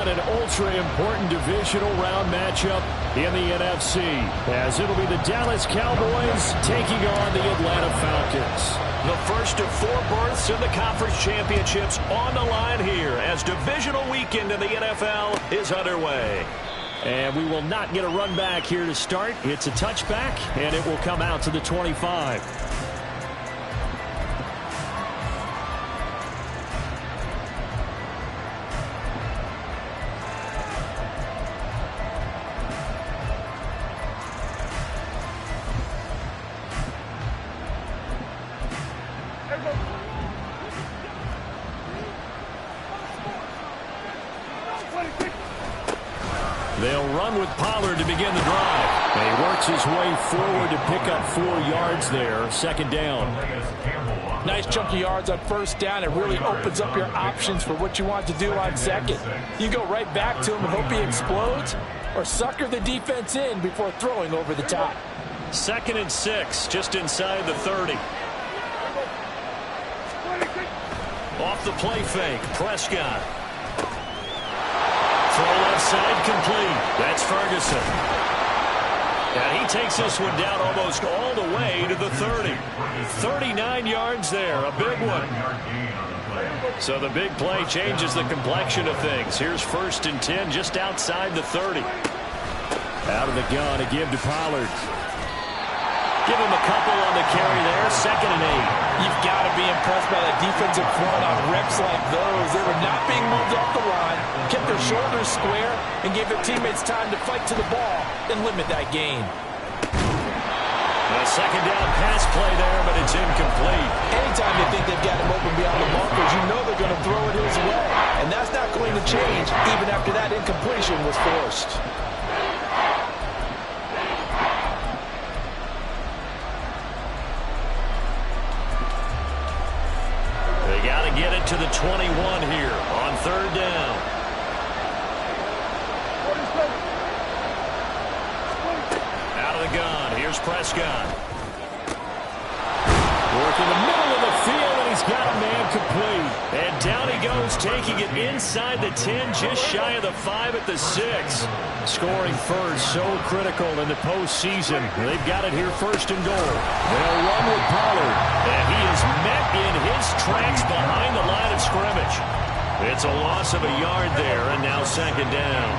An ultra-important divisional round matchup in the NFC, as it'll be the Dallas Cowboys taking on the Atlanta Falcons. The first of 4 berths in the conference championships on the line here as divisional weekend in the NFL is underway. And we will not get a run back here to start. It's a touchback, and it will come out to the 25. They'll run with Pollard to begin the drive. And he works his way forward to pick up 4 yards there. Second down. Nice chunk of yards on first down. It really opens up your options for what you want to do on second. You go right back to him and hope he explodes, or sucker the defense in before throwing over the top. 2nd and 6, just inside the 30. Off the play fake, Prescott. Throw left side complete. That's Ferguson. And he takes this one down almost all the way to the 30. 39 yards there, a big one. So the big play changes the complexion of things. Here's 1st and 10 just outside the 30. Out of the gun to give to Pollard. Give him a couple on the carry there. 2nd and 8. You've got to be impressed by that defensive front on reps like those. They were not being moved off the line, kept their shoulders square, and gave their teammates time to fight to the ball and limit that gain. A 2nd down pass play there, but it's incomplete. Anytime they think they've got him open beyond the markers, you know they're going to throw it his way. And that's not going to change even after that incompletion was forced. Get it to the 21 here on 3rd down. Out of the gun. Here's Prescott. Working the middle of the field, and he's got a man complete. And down he goes, taking it inside the 10, just shy of the 5 at the 6. Scoring first, so critical in the postseason. They've got it here 1st and goal. They'll run with Pollard, and he is met in his tracks behind the line of scrimmage. It's a loss of a yard there, and now 2nd down.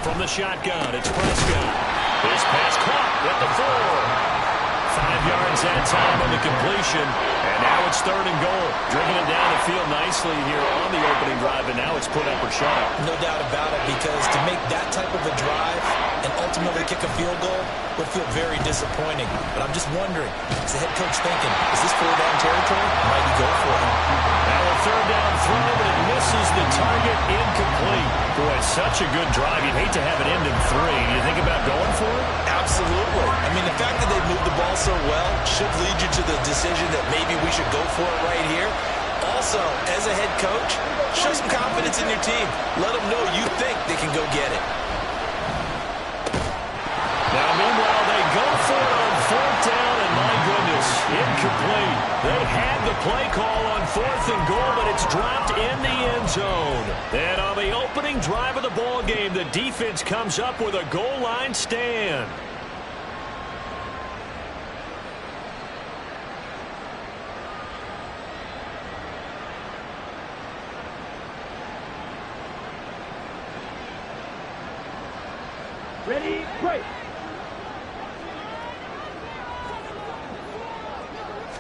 From the shotgun, it's Prescott. His pass caught at the 4. 5 yards that time on the completion, and now it's 3rd and goal. Driven it down the field nicely here on the opening drive, and now it's put up or shut up. No doubt about it, because to make that type of a drive and ultimately kick a field goal would feel very disappointing. But I'm just wondering, is the head coach thinking, is this 4-down territory? Might he go for it? Now a 3rd down throw, but it misses the target, incomplete. Boy, such a good drive. You'd hate to have it end in 3. Do you think about going for it? Absolutely. I mean, the fact that they moved the ball so well should lead you to the decision that maybe we should go for it right here. Also, as a head coach, show some confidence in your team. Let them know you think they can go get it. Now, meanwhile, they go for it on 4th down, and my goodness, incomplete. They had the play call on 4th and goal, but it's dropped in the end zone. And on the opening drive of the ball game, the defense comes up with a goal line stand. Ready, break.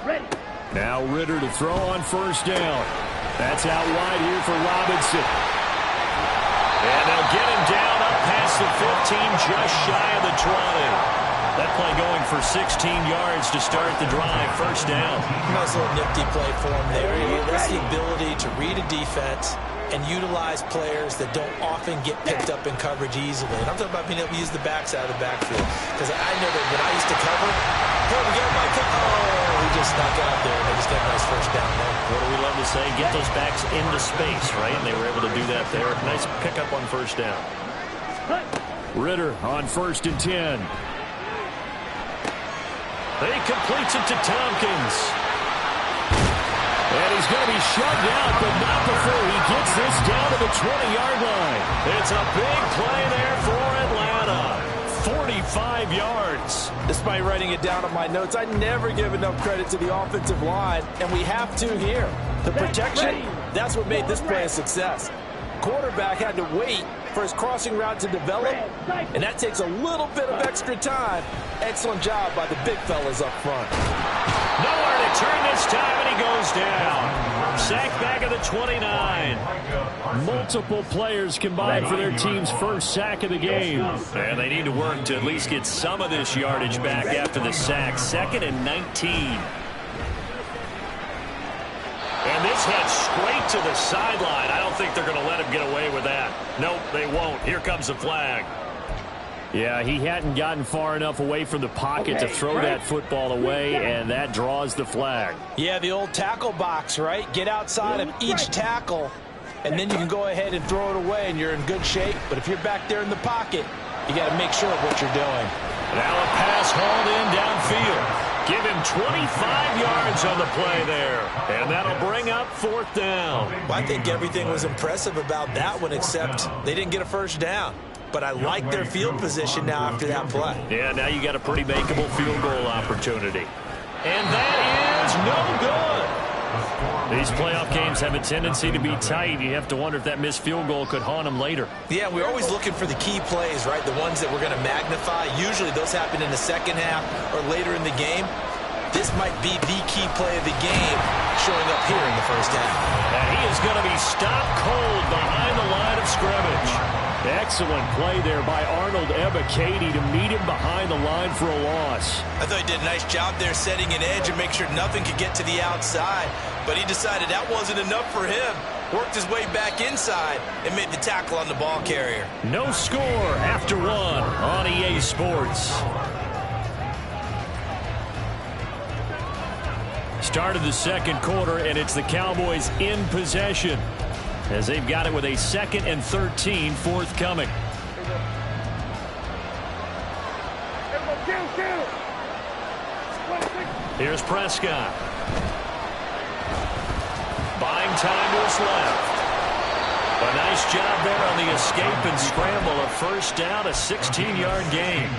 Ready. Now Ritter to throw on 1st down. That's out wide here for Robinson. And they'll get him down up past the 15, just shy of the 20. That play going for 16 yards to start the drive. 1st down. Nice little nifty play for him there. That's the ability to read a defense and utilize players that don't often get picked up in coverage easily. And I'm talking about being able to use the backside of the backfield. Because I know that when I used to cover, hey, we got my he just snuck out there, and they just got a nice 1st down there. What do we love to say? Get those backs into space, right? And they were able to do that there. Nice pickup on 1st down. Ritter on 1st and 10. He completes it to Tompkins. And he's going to be shoved out, but not before he gets this down to the 20-yard line. It's a big play there for Atlanta. 45 yards. Despite writing it down on my notes, I never give enough credit to the offensive line, and we have to here. The protection, that's what made this play a success. Quarterback had to wait for his crossing route to develop, and that takes a little bit of extra time. Excellent job by the big fellas up front. Nowhere to turn this time, and he goes down. Sacked back at the 29. Multiple players combined for their team's first sack of the game. And they need to work to at least get some of this yardage back after the sack. 2nd and 19. And this heads straight to the sideline. I don't think they're going to let him get away with that. Nope, they won't. Here comes the flag. Yeah, he hadn't gotten far enough away from the pocket to throw that football away, and that draws the flag. Yeah, the old tackle box, right? Get outside of each tackle, and then you can go ahead and throw it away, and you're in good shape. But if you're back there in the pocket, you got to make sure of what you're doing. Now a pass hauled in downfield. Give him 25 yards on the play there. And that'll bring up 4th down. Well, I think everything was impressive about that one, except they didn't get a first down. But I like their field position now after that play. Yeah, now you got a pretty makeable field goal opportunity. And that is no good. These playoff games have a tendency to be tight. You have to wonder if that missed field goal could haunt them later. Yeah, we're always looking for the key plays, right? The ones that we're going to magnify. Usually those happen in the second half or later in the game. This might be the key play of the game showing up here in the first half. And he is going to be stopped cold behind the line of scrimmage. Excellent play there by Arnold Ebiketie to meet him behind the line for a loss. I thought he did a nice job there setting an edge and make sure nothing could get to the outside. But he decided that wasn't enough for him. Worked his way back inside and made the tackle on the ball carrier. No score after 1 on EA Sports. Start of the second quarter, and it's the Cowboys in possession as they've got it with a 2nd and 13 forthcoming. Here's Prescott. Buying time to his left. A nice job there on the escape and scramble. A first down, a 16-yard gain.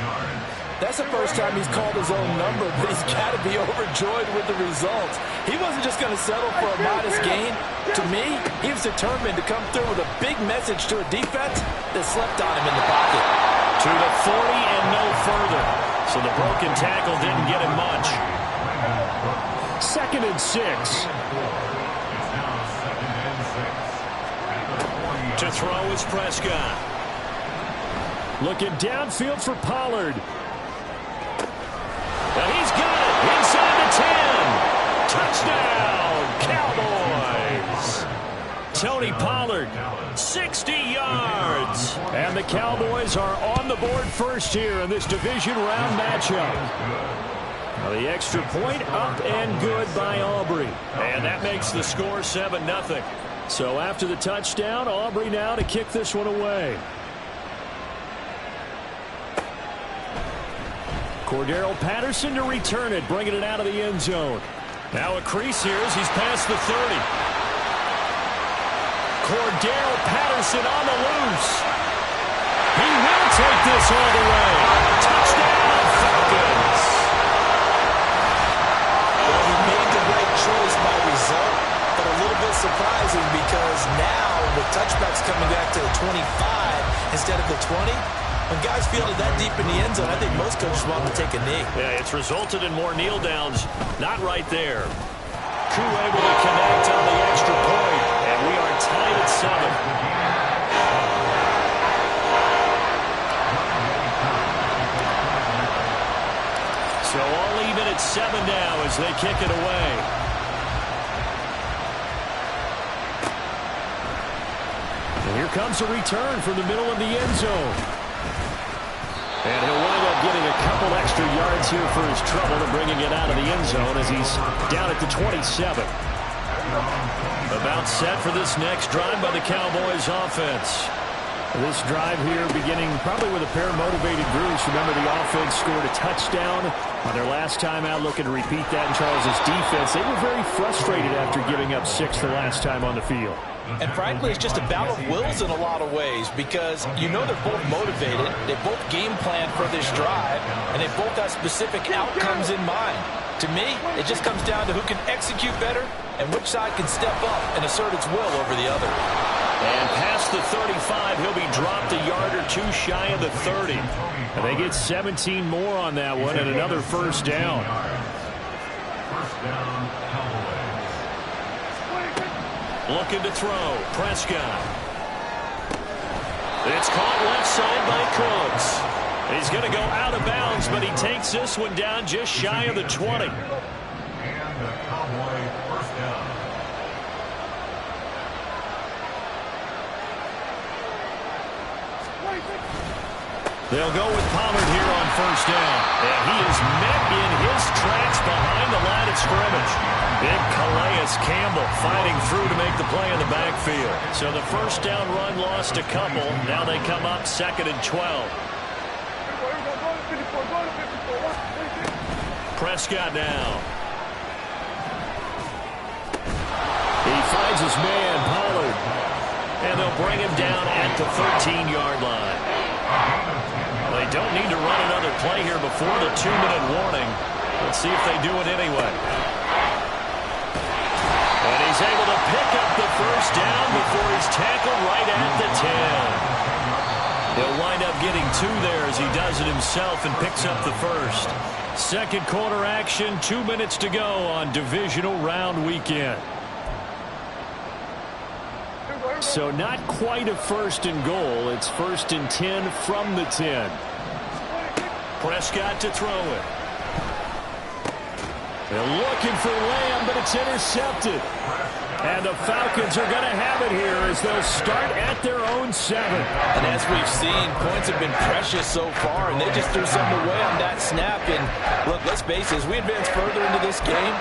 That's the first time he's called his own number, but he's got to be overjoyed with the results. He wasn't just going to settle for a modest gain. To me, he was determined to come through with a big message to a defense that slept on him in the pocket. To the 40 and no further. So the broken tackle didn't get him much. 2nd and 6. To throw is Prescott. Looking downfield for Pollard. And he's got it inside the 10. Touchdown, Cowboys. Tony Pollard, 60 yards. And the Cowboys are on the board first here in this division round matchup. Now the extra point up and good by Aubrey. And that makes the score 7-0. So after the touchdown, Aubrey now to kick this one away. Cordero Patterson to return it, bringing it out of the end zone. Now a crease here as he's past the 30. Cordero Patterson on the loose. He will take this all the way. Touchdown, Falcons. Well, he made the right choice by result, but a little bit surprising because now the touchback's coming back to the 25 instead of the 20. When guys fielded that deep in the end zone, I think most coaches want to take a knee. Yeah, it's resulted in more kneel downs. Not right there. Koo able to connect on the extra point, and we are tied at 7. So all even at 7 now as they kick it away. And here comes a return from the middle of the end zone. And he'll wind up getting a couple extra yards here for his trouble and bringing it out of the end zone as he's down at the 27. About set for this next drive by the Cowboys offense. This drive here beginning probably with a pair of motivated Bruce. Remember, the offense scored a touchdown On their last time out, looking to repeat that in Charles' defense, they were very frustrated after giving up 6 the last time on the field. And frankly, it's just a battle of wills in a lot of ways because you know they're both motivated, they both game plan for this drive, and they both have specific outcomes in mind. To me, it just comes down to who can execute better and which side can step up and assert its will over the other. And past the 35, he'll be dropped a yard or two shy of the 30. And they get 17 more on that one and another first down. Looking to throw. Prescott. It's caught left side by Cooks. He's going to go out of bounds, but he takes this one down just shy of the 20. And the Cowboy first down. They'll go with Pollard here on first down. And he is met in his tracks behind the line of scrimmage. Big Calais Campbell fighting through to make the play in the backfield. So the first down run lost a couple. Now they come up 2nd and 12. Prescott now. He finds his man, Pollard. And they'll bring him down at the 13-yard line. They don't need to run another play here before the 2-minute warning. Let's see if they do it anyway. And he's able to pick up the first down before he's tackled right at the 10. He'll wind up getting 2 there as he does it himself and picks up the first. Second quarter action, 2 minutes to go on divisional round weekend. So not quite a 1st and goal. It's 1st and 10 from the 10. Prescott to throw it. They're looking for Lamb, but it's intercepted. And the Falcons are going to have it here as they'll start at their own 7. And as we've seen, points have been precious so far, and they just threw something away on that snap. And look, let's face it, as we advance further into this game,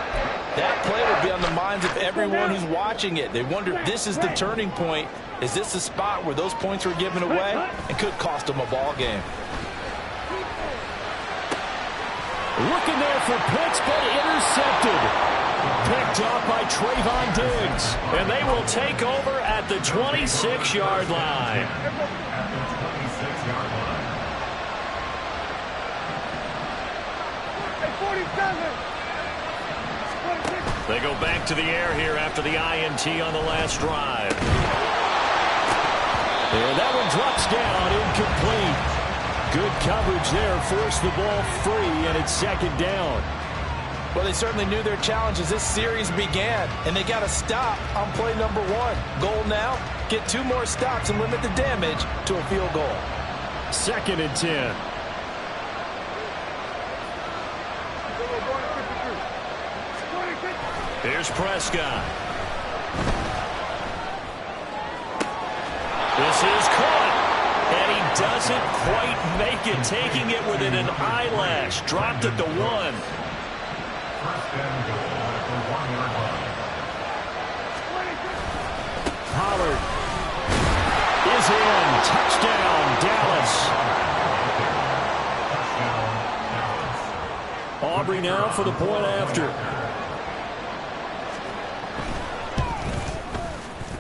that play will be on the minds of everyone who's watching it. They wonder if this is the turning point. Is this the spot where those points were given away and could cost them a ball game? Looking there for Pitts, but intercepted. Picked off by Trayvon Diggs. And they will take over at the 26-yard line. They go back to the air here after the INT on the last drive. And that one drops down, incomplete. Good coverage there, forced the ball free, and it's 2nd down. Well, they certainly knew their challenge as this series began, and they got to stop on play number 1. Goal now, get 2 more stops and limit the damage to a field goal. 2nd and 10. Here's Prescott. This is caught. And he doesn't quite make it, taking it within an eyelash. Dropped at the 1. Pollard is in. Touchdown, Dallas. Aubrey now for the point after.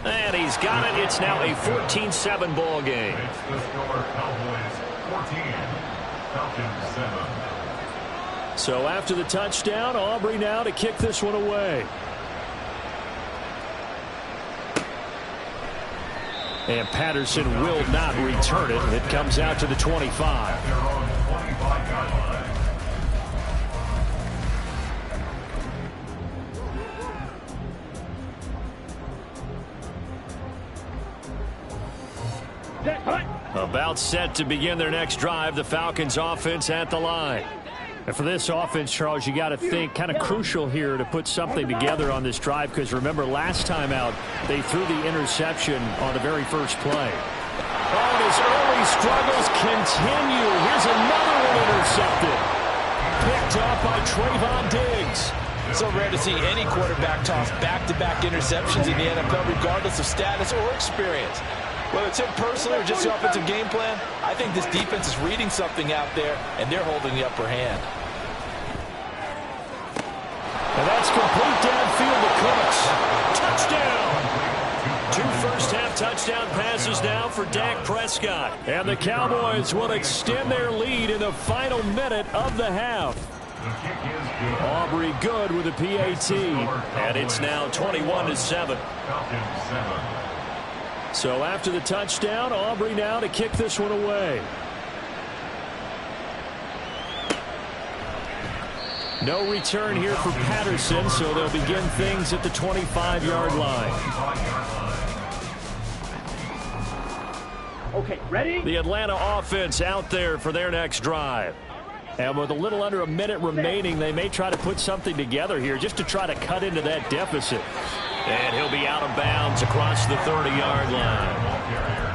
And he's got it. It's now a 14-7 ball game. The score, Cowboys 14, Falcons 7. So after the touchdown, Aubrey now to kick this one away. And Patterson will not return it. It comes out to the 25. Their own 25-yard line. About set to begin their next drive. The Falcons offense at the line. And for this offense, Charles, you got to think kind of crucial here to put something together on this drive, because remember last time out they threw the interception on the very first play. Oh, and his early struggles continue. Here's another one intercepted. Picked off by Trayvon Diggs. So rare to see any quarterback toss back-to-back interceptions in the NFL, regardless of status or experience. Whether it's him personally or just the offensive game plan, I think this defense is reading something out there, and they're holding the upper hand. touchdown passes now for Dak Prescott. And the Cowboys will extend their lead in the final minute of the half. Aubrey good with a PAT. And it's now 21-7. So after the touchdown, Aubrey now to kick this one away. No return here for Patterson, so they'll begin things at the 25-yard line. Okay, ready? The Atlanta offense out there for their next drive. And with a little under a minute remaining, they may try to put something together here just to try to cut into that deficit. And he'll be out of bounds across the 30-yard line.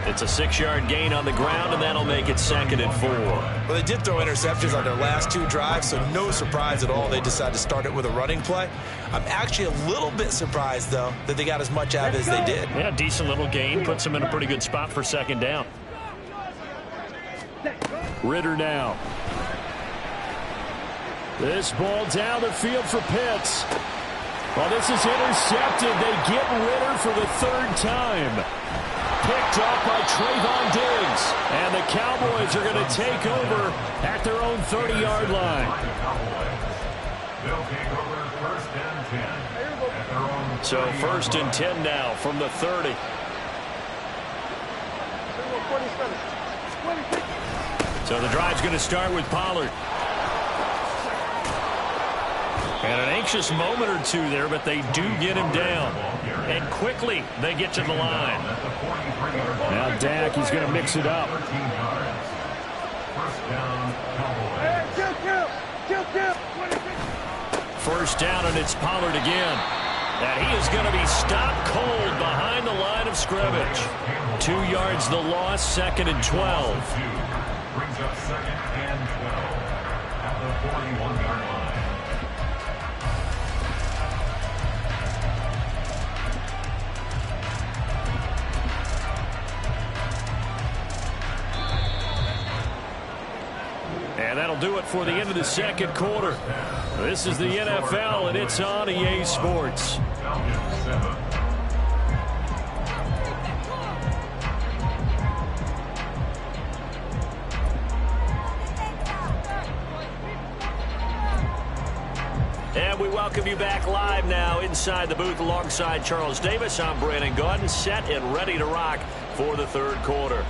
It's a 6-yard gain on the ground, and that'll make it 2nd and 4. Well, they did throw interceptions on their last 2 drives, so no surprise at all they decided to start it with a running play. I'm actually a little bit surprised, though, that they got as much out as they did. Yeah, decent little gain. Puts them in a pretty good spot for 2nd down. Ritter now. This ball down the field for Pitts. Well, this is intercepted. They get Ritter for the 3rd time. Picked up by Trayvon Diggs. And the Cowboys are going to take over at their own 30-yard line. So 1st and 10 now from the 30. So the drive's going to start with Pollard. And an anxious moment or two there, but they do get him down. And quickly they get to the line. Now Dak, he's going to mix it up. First down, and it's Pollard again. And he is going to be stopped cold behind the line of scrimmage. 2 yards the loss, 2nd and 12. Brings up 2nd and 12 at the 41-yard line. And that'll do it for the end of the 2nd quarter. This is the NFL, and it's on EA Sports. And we welcome you back live now inside the booth alongside Charles Davis. I'm Brandon Gaudin, set and ready to rock for the 3rd quarter.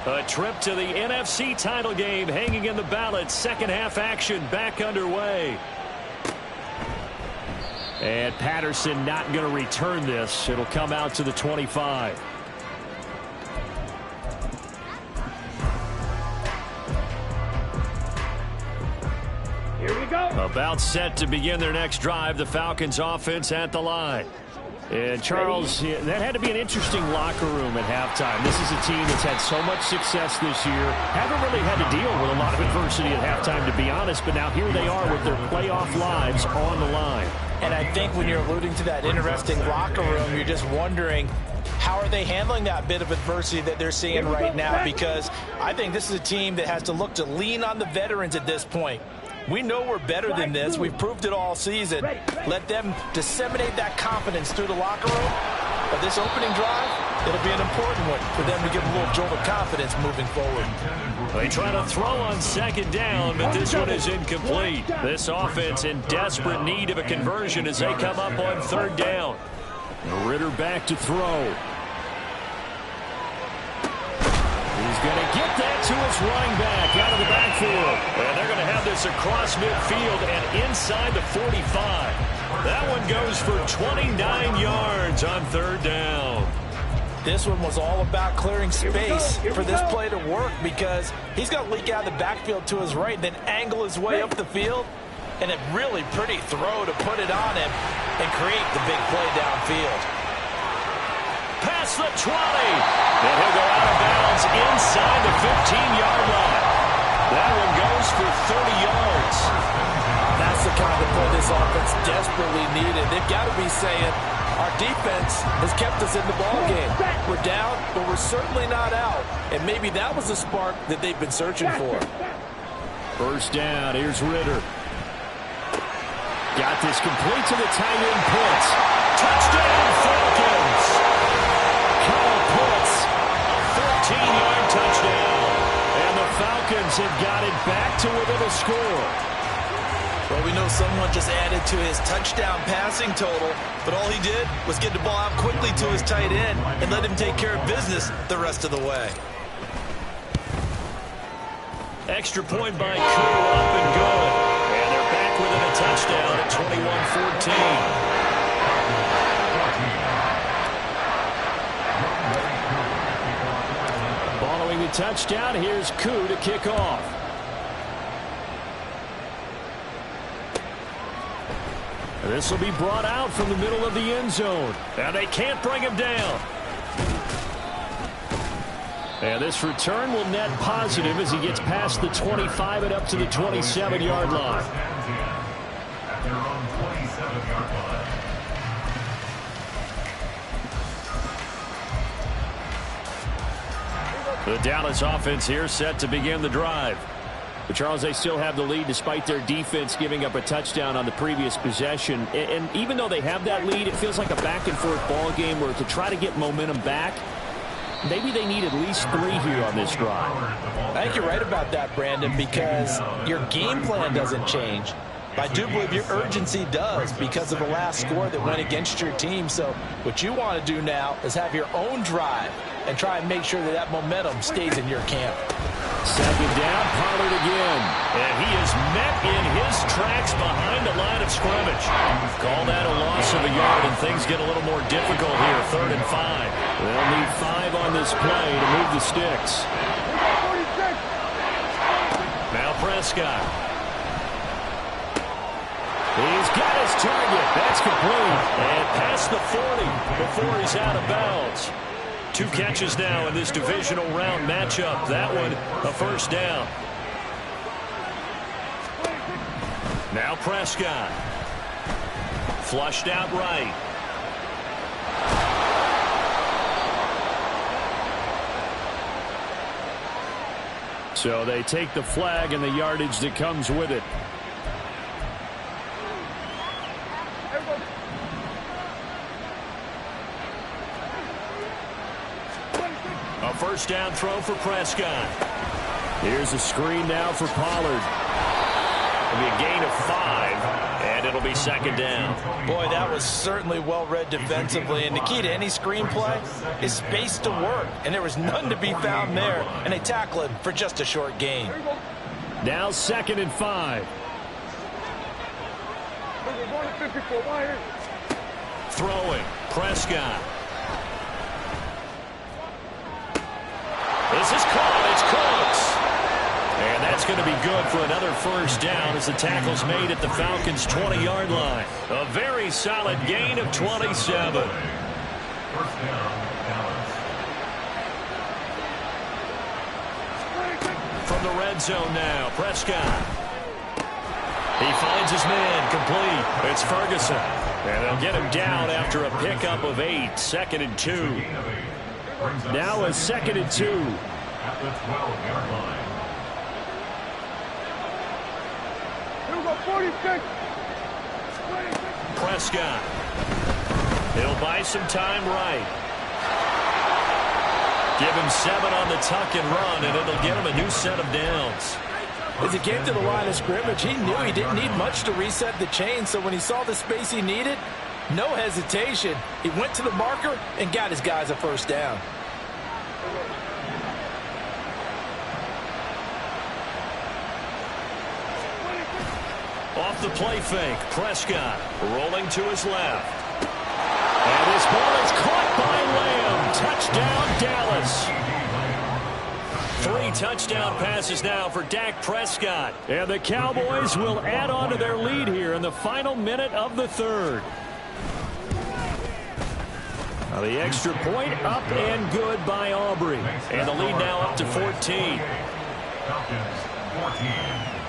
A trip to the NFC title game hanging in the balance. 2nd half action back underway. And Patterson not going to return this. It'll come out to the 25. Here we go. About set to begin their next drive. The Falcons offense at the line. And Charles, that had to be an interesting locker room at halftime. This is a team that's had so much success this year. Haven't really had to deal with a lot of adversity at halftime, to be honest. But now here they are with their playoff lives on the line. And I think when you're alluding to that interesting locker room, you're just wondering, how are they handling that bit of adversity that they're seeing right now? Because I think this is a team that has to look to lean on the veterans at this point. We know we're better than this. We've proved it all season. Let them disseminate that confidence through the locker room. But this opening drive, it'll be an important one for them to give a little jolt of confidence moving forward. They try to throw on 2nd down, but this one is incomplete. This offense in desperate need of a conversion as they come up on 3rd down. Ritter back to throw. He's going to get that to his running back out of the backfield. And they're going to have this across midfield and inside the 45. That one goes for 29 yards on 3rd down. This one was all about clearing space for this play to work, because he's going to leak out of the backfield to his right, then angle his way up the field. And a really pretty throw to put it on him and create the big play downfield. Past the 20. And he'll go out of bounds inside the 15-yard line. That one goes for 30 yards. That's the kind of play this offense desperately needed. They've got to be saying, our defense has kept us in the ballgame. We're down, but we're certainly not out. And maybe that was the spark that they've been searching for. First down, here's Ritter. Got this complete to the tight end, Pitts. Touchdown, Falcons! Kyle Pitts, a 14-yard touchdown. And the Falcons have got it back to within a score. Well, we know someone just added to his touchdown passing total, but all he did was get the ball out quickly to his tight end and let him take care of business the rest of the way. Extra point by Koo, up and good. And they're back within a touchdown at 21-14. Following the touchdown, here's Koo to kick off. This will be brought out from the middle of the end zone. And they can't bring him down. And this return will net positive as he gets past the 25 and up to the 27-yard line. At their own 27-yard line. The Dallas offense here set to begin the drive. But Charles, they still have the lead despite their defense giving up a touchdown on the previous possession. And even though they have that lead, it feels like a back-and-forth ball game where to try to get momentum back, maybe they need at least 3 here on this drive. I think you're right about that, Brandon, because your game plan doesn't change. But I do believe your urgency does because of the last score that went against your team. So what you want to do now is have your own drive and try and make sure that that momentum stays in your camp. Second down, Pollard again. And he is met in his tracks behind the line of scrimmage. Call that a loss of a yard, and things get a little more difficult here. 3rd and 5. They'll need 5 on this play to move the sticks. Now Prescott. He's got his target. That's complete. And past the 40 before he's out of bounds. 2 catches now in this divisional round matchup. That one, a first down. Now Prescott. Flushed out right. So they take the flag and the yardage that comes with it. A first down throw for Prescott. Here's a screen now for Pollard. It'll be a gain of 5, and it'll be second down. Boy, that was certainly well-read defensively, and the key to any screen play is space to work, and there was none to be found there, and they tackle him for just a short gain. Now 2nd and 5. Throwing, Prescott. This is caught. It's Cooks. And that's going to be good for another first down as the tackle's made at the Falcons' 20-yard line. A very solid gain of 27. First down, Dallas. From the red zone now, Prescott. He finds his man complete. It's Ferguson. And they'll get him down after a pickup of 8. 2nd and 2. Now a 2nd and 2. At the 12-yard line. Prescott. He'll buy some time right. Give him 7 on the tuck and run, and it'll get him a new set of downs. As he came to the line of scrimmage, he knew he didn't need much to reset the chain, so when he saw the space he needed, no hesitation. He went to the marker and got his guys a first down. Off the play fake, Prescott rolling to his left. And this ball is caught by Lamb. Touchdown, Dallas. 3 touchdown passes now for Dak Prescott. And the Cowboys will add on to their lead here in the final minute of the 3rd. Now the extra point up and good by Aubrey. And the lead now up to 14. Falcons, 14.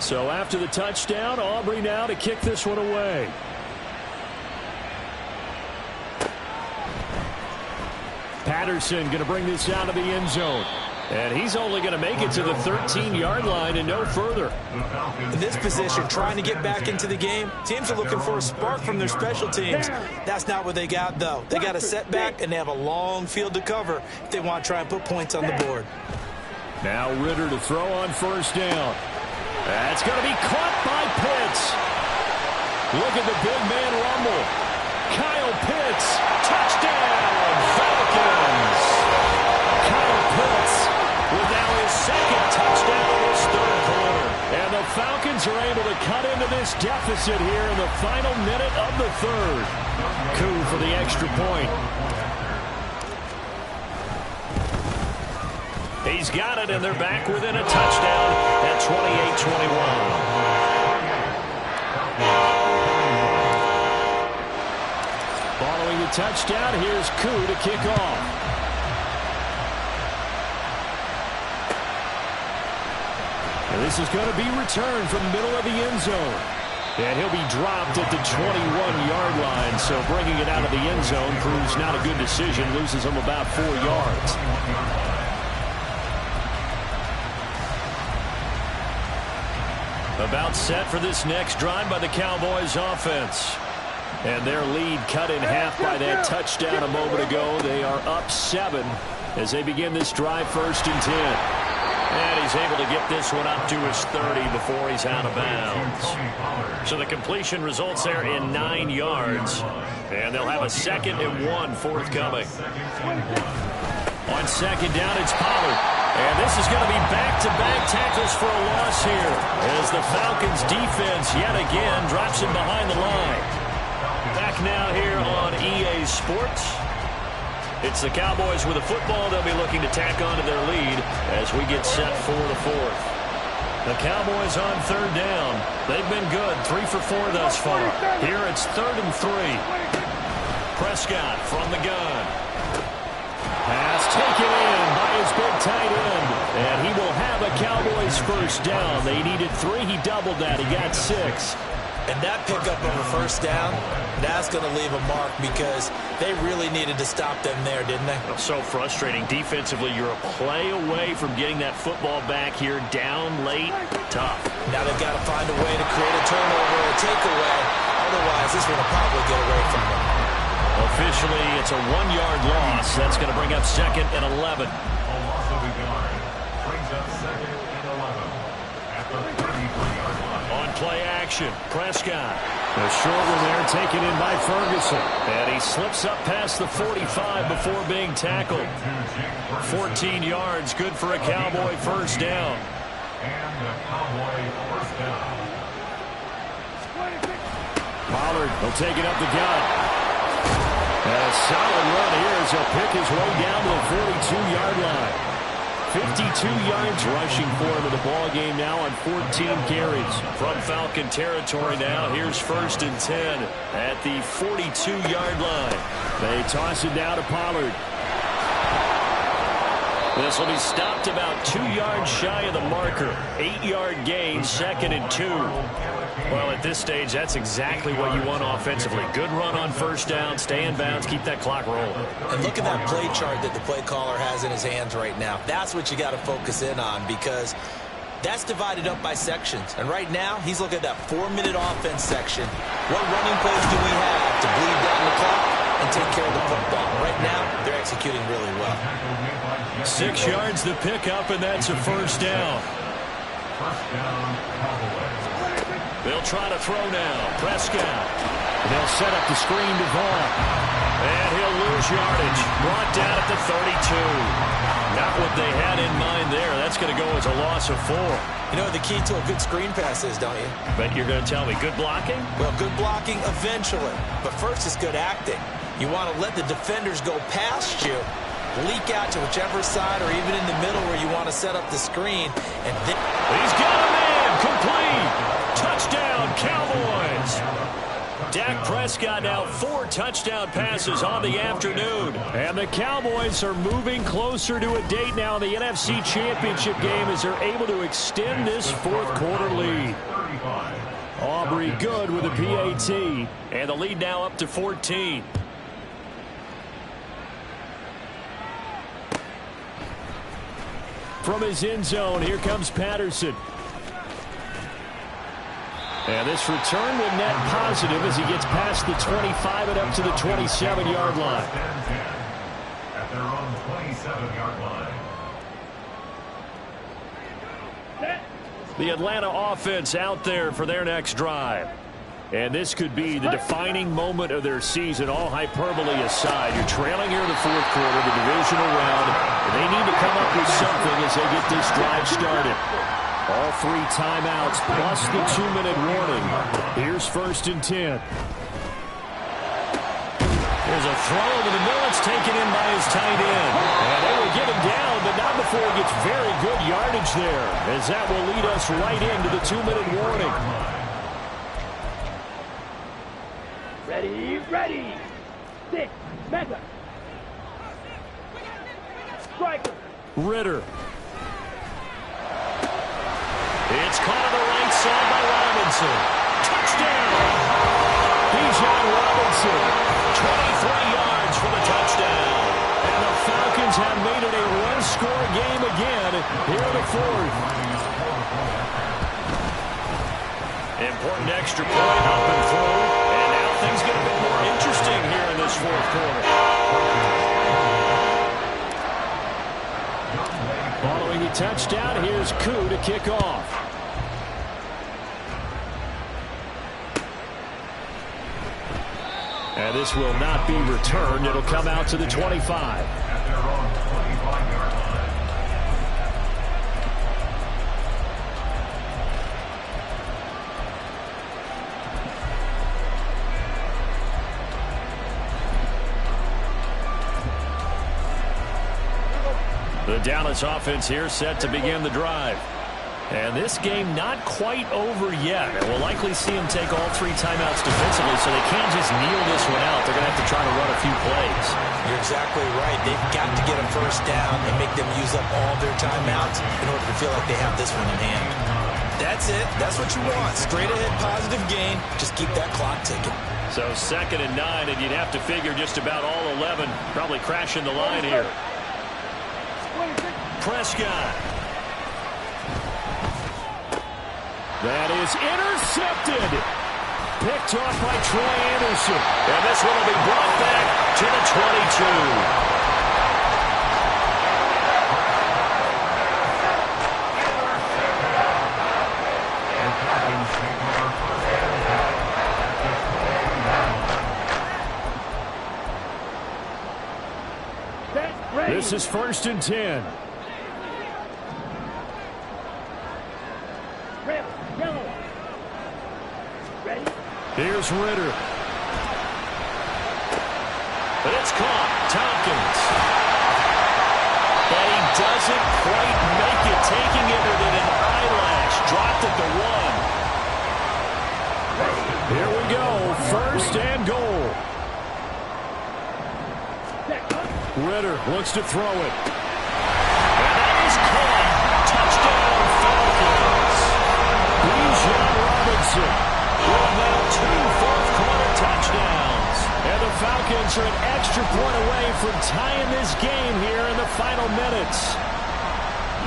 So after the touchdown, Aubrey now to kick this one away. Patterson going to bring this out of the end zone. And he's only going to make it to the 13-yard line and no further. In this position, trying to get back into the game, teams are looking for a spark from their special teams. That's not what they got, though. They got a setback, and they have a long field to cover if they want to try and put points on the board. Now Ritter to throw on first down. That's going to be caught by Pitts. Look at the big man rumble. Kyle Pitts, touchdown, Falcons. Kyle Pitts with now his second touchdown of this third quarter. And the Falcons are able to cut into this deficit here in the final minute of the third. Coup for the extra point. He's got it, and they're back within a touchdown at 28-21. Following the touchdown, here's Coup to kick off. And this is going to be returned from the middle of the end zone. And he'll be dropped at the 21-yard line, so bringing it out of the end zone proves not a good decision, loses him about 4 yards. About set for this next drive by the Cowboys offense. And their lead cut in half by that touchdown a moment ago. They are up 7 as they begin this drive, 1st and 10. And he's able to get this one up to his 30 before he's out of bounds. So the completion results there in 9 yards. And they'll have a 2nd and 1 forthcoming. On 2nd down, it's Pollard. And this is going to be back-to-back tackles for a loss here as the Falcons defense yet again drops him behind the line. Back now here on EA Sports. It's the Cowboys with a football. They'll be looking to tack onto their lead as we get set for the 4th. The Cowboys on 3rd down. They've been good, 3 for 4 thus far. Here it's 3rd and 3. Prescott from the gun. Pass taken in by his big tight end. And he will have a Cowboys 1st down. They needed 3. He doubled that. He got 6. And that pickup of a 1st down, that's going to leave a mark because they really needed to stop them there, didn't they? So frustrating. Defensively, you're a play away from getting that football back here down late. Tough. Now they've got to find a way to create a turnover or a takeaway. Otherwise, this one will probably get away from them. Officially, it's a 1-yard loss. That's going to bring up 2nd and 11. A loss of a yard brings up 2nd and 11 at the 33-yard line. On play action, Prescott. The short one there taken in by Ferguson. And he slips up past the 45 before being tackled. 14 yards, good for a Cowboy 1st down. And the Cowboy 1st down. Pollard will take it up the gut. And a solid run here as he'll pick his way down to the 42-yard line. 52 yards rushing for him in the ball game now on 14 carries. From Falcon territory now, here's 1st and 10 at the 42-yard line. They toss it down to Pollard. This will be stopped about 2 yards shy of the marker. 8-yard gain, 2nd and 2. Well, at this stage, that's exactly what you want offensively. Good run on 1st down, stay in bounds, keep that clock rolling. And look at that play chart that the play caller has in his hands right now. That's what you got to focus in on because that's divided up by sections. And right now, he's looking at that 4-minute offense section. What running plays do we have to bleed down the clock and take care of the football? Right now, they're executing really well. 6 yards the pickup, and that's a 1st down. 1st down, Cowboys. They'll try to throw now. Prescott. They'll set up the screen to Vaughn. And he'll lose yardage. Brought down at the 32. Not what they had in mind there. That's going to go as a loss of 4. You know what the key to a good screen pass is, don't you? But you're going to tell me good blocking? Well, good blocking eventually. But first it's good acting. You want to let the defenders go past you, leak out to whichever side or even in the middle where you want to set up the screen. And then he's got a man. Complete. Touchdown, Cowboys. Dak Prescott now 4 touchdown passes on the afternoon. And the Cowboys are moving closer to a date now in the NFC Championship game as they're able to extend this 4th quarter lead. Aubrey good with a PAT. And the lead now up to 14. From his end zone, here comes Patterson. And this return will net positive as he gets past the 25 and up to the 27-yard line. At their own 27-yard line. The Atlanta offense out there for their next drive. And this could be the defining moment of their season, all hyperbole aside. You're trailing here in the fourth quarter, the divisional round, and they need to come up with something as they get this drive started. All 3 timeouts plus the 2-minute warning. Here's 1st and 10. There's a throw over the middle. It's taken in by his tight end. And they will get him down, but not before he gets very good yardage there, as that will lead us right into the 2-minute warning. Ready. 6, mega. Striker. Ritter. It's caught on the right side by Robinson. Touchdown! Bijan Robinson. 23 yards for the touchdown. And the Falcons have made it a one-score game again here in the fourth. Important extra point up and through. And now things get a bit more interesting here in this fourth quarter. Following the touchdown, here's Koo to kick off. And this will not be returned. It'll come out to the 25. At their own 25-yard line. The Dallas offense here set to begin the drive. And this game not quite over yet. And we'll likely see them take all 3 timeouts defensively, so they can't just kneel this one out. They're going to have to try to run a few plays. You're exactly right. They've got to get a first down and make them use up all their timeouts in order to feel like they have this one in hand. That's it. That's what you want. Straight ahead positive gain. Just keep that clock ticking. So 2nd and 9, and you'd have to figure just about all 11 probably crashing the line here. Prescott. That is intercepted. Picked off by Troy Anderson. And this one will be brought back to the 22. This is 1st and 10. Here's Ritter. But it's caught. Tompkins. But he doesn't quite make it, taking it within an eyelash. Dropped at the 1. Here we go. 1st and goal. Ritter looks to throw it. And that is caught. Touchdown, Falcons. Bijan Robinson with now 2 fourth-quarter touchdowns. And the Falcons are an extra point away from tying this game here in the final minutes.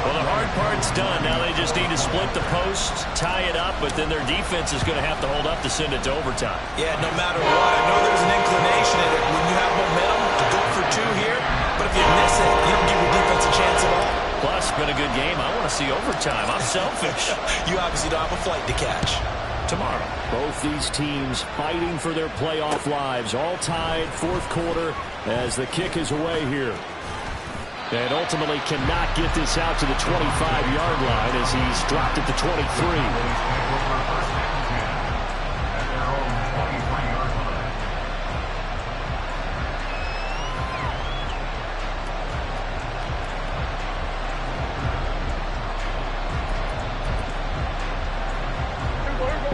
Well, the hard part's done. Now they just need to split the post, tie it up, but then their defense is going to have to hold up to send it to overtime. Yeah, no matter what. I know there's an inclination in it when you have momentum to go for 2 here, but if you miss it, you don't give your defense a chance at all. Plus, been a good game. I want to see overtime. I'm selfish. You obviously don't have a flight to catch. Tomorrow, both these teams fighting for their playoff lives, all tied, fourth quarter, as the kick is away here. And ultimately cannot get this out to the 25-yard line as he's dropped at the 23.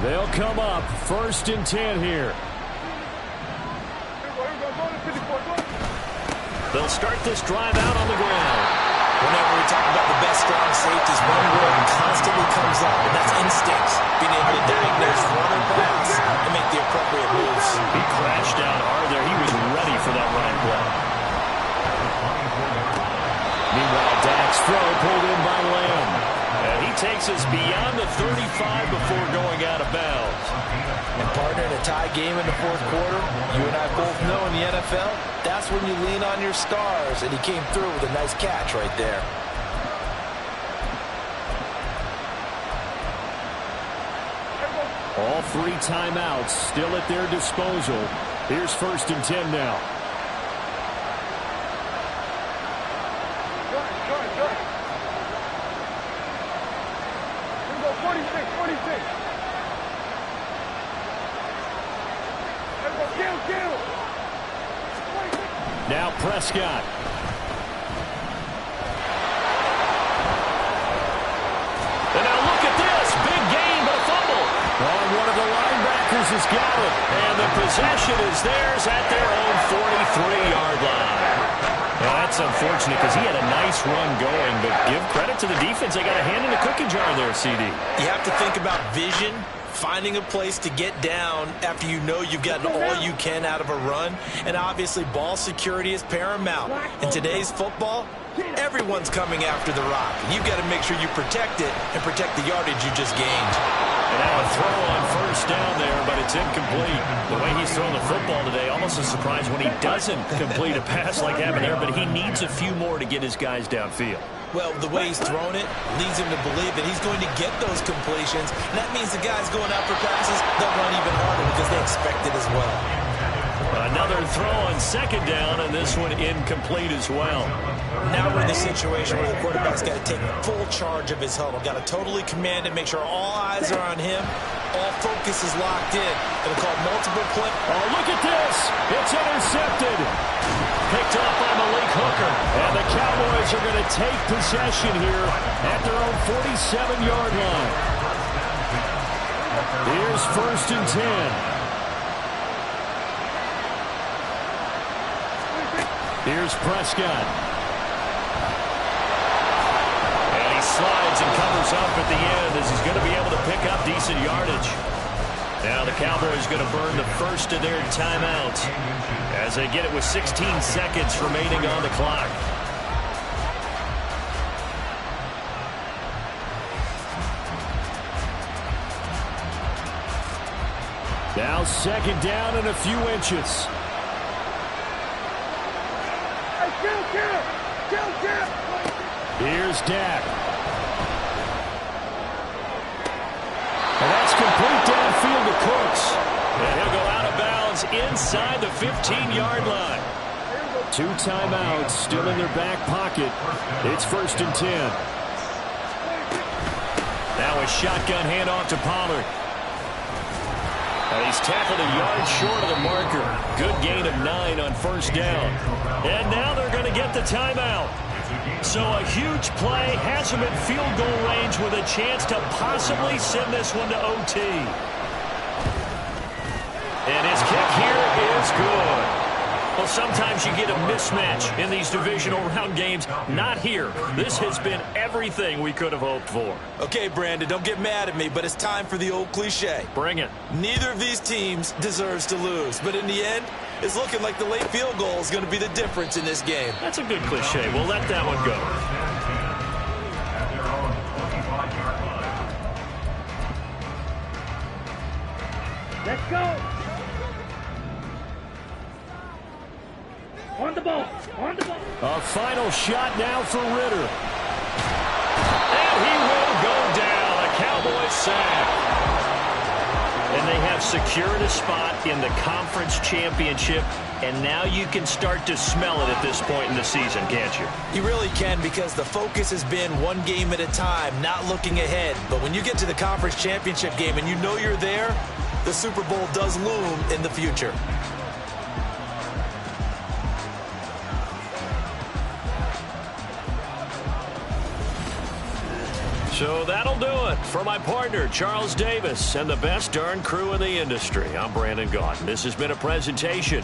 They'll come up 1st and 10 here. They'll start this drive out on the ground. Whenever we talk about the best strong safeties, one word constantly comes up, and that's instincts. Being able to diagnose run or pass and make the appropriate moves. He crashed down hard there. He was ready for that running play. Meanwhile, Dak's throw pulled in by takes us beyond the 35 before going out of bounds. And partner, in a tie game in the fourth quarter, you and I both know in the NFL, that's when you lean on your stars, and he came through with a nice catch right there. All 3 timeouts still at their disposal. Here's 1st and 10 now. Now Prescott. And now look at this. Big gain, but a fumble. One of the linebackers has got it. And the possession is theirs at their own 43-yard line. Well, that's unfortunate because he had a nice run going, but give credit to the defense. They got a hand in the cookie jar there, CD. You have to think about vision, finding a place to get down after you know you've gotten all you can out of a run. And obviously, ball security is paramount. In today's football, everyone's coming after the rock. You've got to make sure you protect it and protect the yardage you just gained. And now a throw on 1st down there, but it's incomplete. The way he's throwing the football today, almost a surprise when he doesn't complete a pass like happened there, but he needs a few more to get his guys downfield. Well, the way he's thrown it leads him to believe that he's going to get those completions. And that means the guys going out for passes, they'll run even harder because they expect it as well. Another throw on 2nd down, and this one incomplete as well. Now we're in the situation where the quarterback's got to take full charge of his huddle. Got to totally command it, make sure all eyes are on him. All focus is locked in. It'll call multiple plays. Oh, look at this. It's intercepted. Picked off by Malik Hooker. And the Cowboys are going to take possession here at their own 47-yard line. Here's 1st and 10. Here's Prescott. And he slides and covers up at the end as he's going to be able to pick up decent yardage. Now the Cowboys going to burn the first of their timeouts as they get it with 16 seconds remaining on the clock. Now 2nd down and a few inches. Here's Dak. And that's complete downfield to Cooks. And he'll go out of bounds inside the 15-yard line. 2 timeouts still in their back pocket. It's 1st and 10. Now a shotgun handoff to Pollard. And he's tackled a yard short of the marker. Good gain of 9 on 1st down. And now they're going to get the timeout. So a huge play has him in field goal range with a chance to possibly send this one to OT. And his kick here is good. Well, sometimes you get a mismatch in these divisional round games. Not here. This has been everything we could have hoped for. Okay, Brandon, don't get mad at me, but it's time for the old cliche. Bring it. Neither of these teams deserves to lose, but in the end, it's looking like the late field goal is going to be the difference in this game. That's a good cliche. We'll let that one go. Let's go. On the ball. On the ball. A final shot now for Ritter. And he will go down. A Cowboys sack. And they have secured a spot in the conference championship. And now you can start to smell it at this point in the season, can't you? You really can, because the focus has been one game at a time, not looking ahead. But when you get to the conference championship game and you know you're there, the Super Bowl does loom in the future. So that'll do it for my partner, Charles Davis, and the best darn crew in the industry. I'm Brandon Gaudin. This has been a presentation